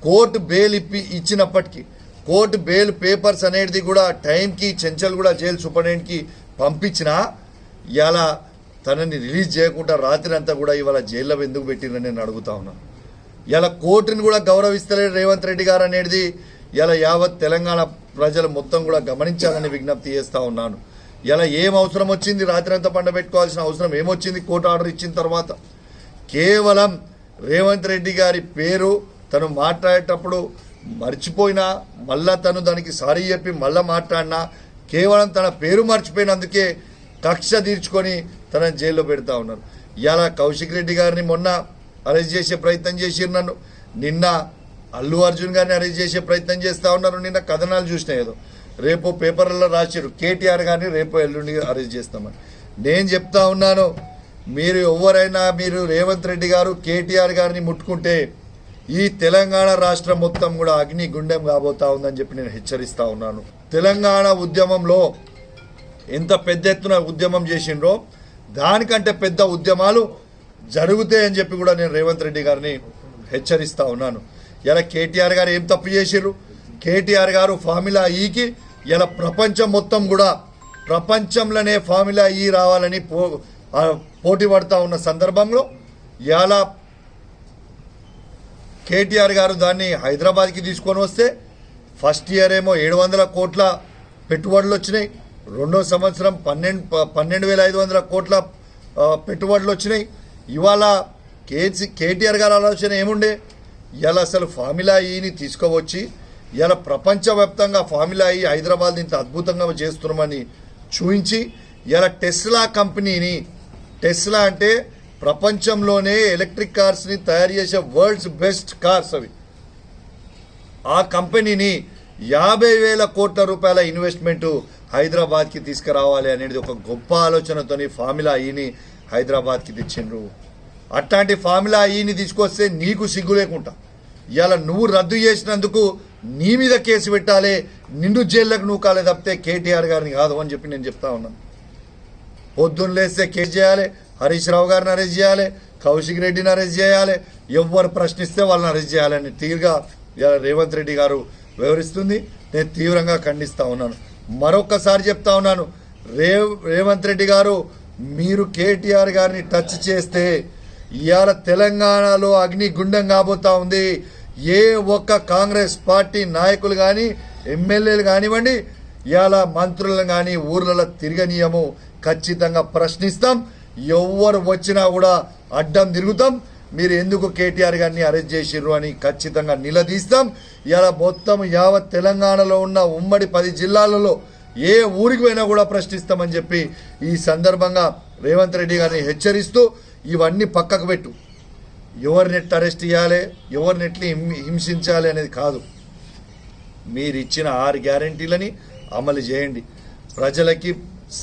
Court bail ఇచ్చినప్పటికీ court bail papers అనేది కూడా టైంకి చెంచల్ కూడా జైలు సూపరింటెండెంట్కి పంపించినా ఇలా తనని రిలీజ్ చేయకుండా రాత్రి అంతా కూడా ఇవాళ జైల్లో ఎందుకు పెట్టిరని నేను అడుగుతా ఉన్నాను. ఇలా కోర్టుని కూడా గౌరవిస్తలేడు రేవంత్ రెడ్డి గారు అనేది ఇలా యావత్ తెలంగాణ ప్రజలు మొత్తం కూడా గమనించాలని విజ్ఞప్తి చేస్తూ ఉన్నాను. ఇలా ఏం అవసరం వచ్చింది రాత్రి అంతా పండబెట్టుకోవాల్సిన అవసరం ఏమొచ్చింది కోర్టు ఆర్డర్ ఇచ్చిన తర్వాత? కేవలం రేవంత్ రెడ్డి గారి పేరు తను మాట్లాడేటప్పుడు మర్చిపోయినా మళ్ళా తను దానికి సారీ చెప్పి మళ్ళీ మాట్లాడినా కేవలం తన పేరు మర్చిపోయినందుకే కక్ష తీర్చుకొని తన జైల్లో పెడతా ఉన్నారు. ఇలా కౌశిక్ రెడ్డి గారిని మొన్న అరెస్ట్ చేసే ప్రయత్నం చేసిరు, నన్ను నిన్న అల్లు అర్జున్ గారిని అరెస్ట్ చేసే ప్రయత్నం చేస్తూ ఉన్నారు. నిన్న కథనాలు చూసినా ఏదో రేపు పేపర్లలో రాశారు కేటీఆర్ గారిని రేపు ఎల్లుండి అరెస్ట్ చేస్తామని. నేను చెప్తా ఉన్నాను, మీరు ఎవరైనా మీరు రేవంత్ రెడ్డి గారు కేటీఆర్ గారిని ముట్టుకుంటే ఈ తెలంగాణ రాష్ట్రం మొత్తం కూడా అగ్ని గుండెం కాబోతా ఉందని చెప్పి నేను హెచ్చరిస్తా ఉన్నాను. తెలంగాణ ఉద్యమంలో ఎంత పెద్ద ఎత్తున ఉద్యమం చేసిండ్రో దానికంటే పెద్ద ఉద్యమాలు జరుగుతాయని చెప్పి కూడా నేను రేవంత్ రెడ్డి గారిని హెచ్చరిస్తా ఉన్నాను. ఇలా కేటీఆర్ గారు ఏం తప్పు చేసిర్రు? కేటీఆర్ గారు ఫార్ములా ఈకి ఇలా ప్రపంచం మొత్తం కూడా ప్రపంచంలోనే ఫార్ములా ఈ రావాలని పోటీ పడతా ఉన్న సందర్భంలో ఇలా కేటీఆర్ గారు దాన్ని హైదరాబాద్కి తీసుకొని వస్తే ఫస్ట్ ఇయర్ ఏమో 700 కోట్ల పెట్టుబడులు వచ్చినాయి, రెండో సంవత్సరం 12,500 కోట్ల పెట్టుబడులు వచ్చినాయి. ఇవాళ కేటీఆర్ గారి ఆలోచన ఏముండే? ఇలా అసలు ఫార్ములా ఈని తీసుకువచ్చి ఇలా ప్రపంచవ్యాప్తంగా ఫార్ములా ఈ హైదరాబాద్ ఇంత అద్భుతంగా చేస్తున్నామని చూపించి ఇలా టెస్లా కంపెనీని, టెస్లా అంటే ప్రపంచంలోనే ఎలక్ట్రిక్ కార్స్ని తయారు చేసే వరల్డ్స్ బెస్ట్ కార్స్ అవి, ఆ కంపెనీని 50,000 కోట్ల రూపాయల ఇన్వెస్ట్మెంటు హైదరాబాద్కి తీసుకురావాలి అనేది ఒక గొప్ప ఆలోచనతోని ఫార్ములా ఈని హైదరాబాద్కి తెచ్చిండ్రు. అట్లాంటి ఫార్ములా ఈని తీసుకొస్తే నీకు సిగ్గు లేకుండా ఇలా నువ్వు రద్దు చేసినందుకు నీ మీద కేసు పెట్టాలి, నిండు జైళ్ళకు నువ్వు కాలే తప్పితే కేటీఆర్ గారిని కాదు అని చెప్పి నేను చెప్తా ఉన్నాను. పొద్దున్న లేస్తే కేసు చేయాలి, హరీష్ రావు గారిని అరెస్ట్ చేయాలి, కౌశిక్ రెడ్డిని అరెస్ట్ చేయాలి, ఎవరు ప్రశ్నిస్తే వాళ్ళని అరెస్ట్ చేయాలని తీరుగా రేవంత్ రెడ్డి గారు వివరిస్తుంది. నేను తీవ్రంగా ఖండిస్తా ఉన్నాను. మరొక్కసారి చెప్తా ఉన్నాను, రేవంత్ రెడ్డి గారు మీరు కేటీఆర్ గారిని టచ్ చేస్తే ఇవాళ తెలంగాణలో అగ్ని గుండం కాబోతా ఉంది. ఏ ఒక్క కాంగ్రెస్ పార్టీ నాయకులు కానీ ఎమ్మెల్యేలు కానివ్వండి ఇవాళ మంత్రులను కానీ ఊర్లలో తిరగనీయము, ఖచ్చితంగా ప్రశ్నిస్తాం. ఎవరు వచ్చినా కూడా అడ్డం తిరుగుతాం. మీరు ఎందుకు కేటీఆర్ గారిని అరెస్ట్ చేసిర్రు అని ఖచ్చితంగా నిలదీస్తాం. ఇలా మొత్తం యావత్ తెలంగాణలో ఉన్న ఉమ్మడి 10 జిల్లాలలో ఏ ఊరికి పోయినా కూడా ప్రశ్నిస్తామని చెప్పి ఈ సందర్భంగా రేవంత్ రెడ్డి గారిని హెచ్చరిస్తూ ఇవన్నీ పక్కకు పెట్టు, ఎవరిని ఎట్లా అరెస్ట్ చేయాలి, ఎవరిని ఎట్లా హింసించాలి అనేది కాదు. మీరు ఇచ్చిన 6 గ్యారెంటీలని అమలు చేయండి. ప్రజలకి